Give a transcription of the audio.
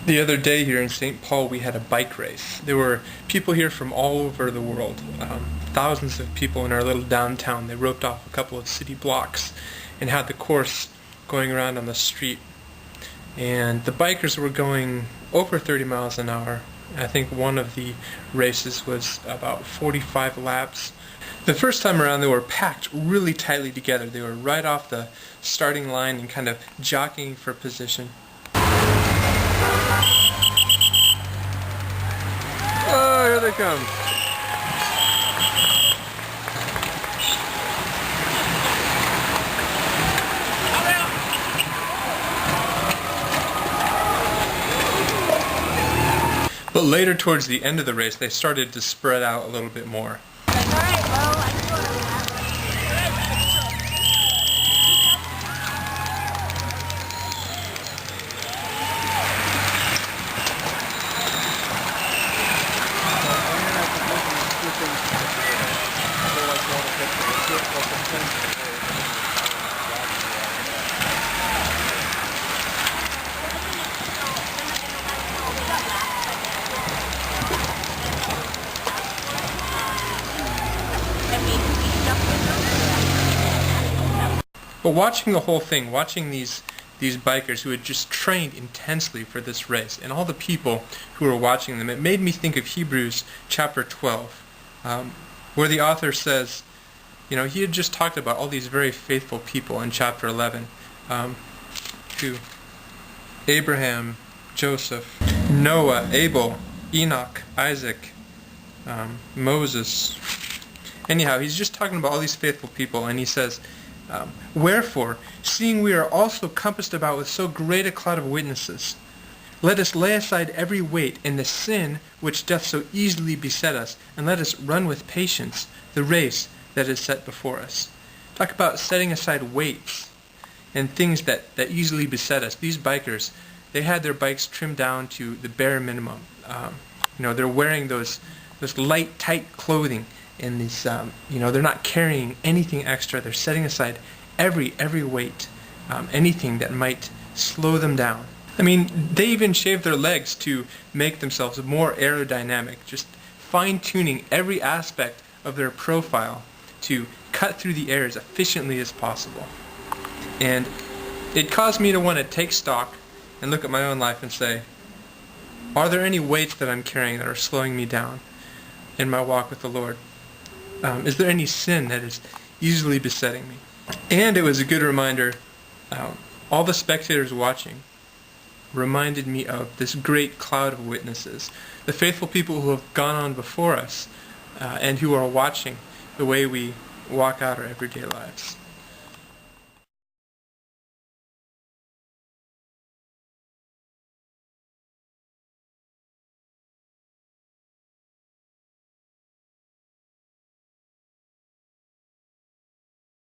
The other day here in St. Paul, we had a bike race. There were people here from all over the world, thousands of people in our little downtown. They roped off a couple of city blocks and had the course going around on the street. And the bikers were going over 30 miles an hour. I think one of the races was about 45 laps. The first time around, they were packed really tightly together. They were right off the starting line and kind of jockeying for position. Oh, here they come. But later, towards the end of the race, they started to spread out a little bit more. But watching the whole thing, watching these bikers who had just trained intensely for this race, and all the people who were watching them, it made me think of Hebrews chapter 12, where the author says, he had just talked about all these very faithful people in chapter 11, to Abraham, Joseph, Noah, Abel, Enoch, Isaac, Moses. Anyhow, he's just talking about all these faithful people, and he says, wherefore, seeing we are also compassed about with so great a cloud of witnesses, let us lay aside every weight and the sin which doth so easily beset us, and let us run with patience the race that is set before us. Talk about setting aside weights and things that easily beset us. These bikers, they had their bikes trimmed down to the bare minimum. They're wearing those light, tight clothing, and these, they're not carrying anything extra. They're setting aside every weight, anything that might slow them down. They even shave their legs to make themselves more aerodynamic, just fine-tuning every aspect of their profile to cut through the air as efficiently as possible. And it caused me to want to take stock and look at my own life and say, are there any weights that I'm carrying that are slowing me down in my walk with the Lord? Is there any sin that is easily besetting me? And it was a good reminder, all the spectators watching reminded me of this great cloud of witnesses, the faithful people who have gone on before us and who are watching the way we walk out our everyday lives.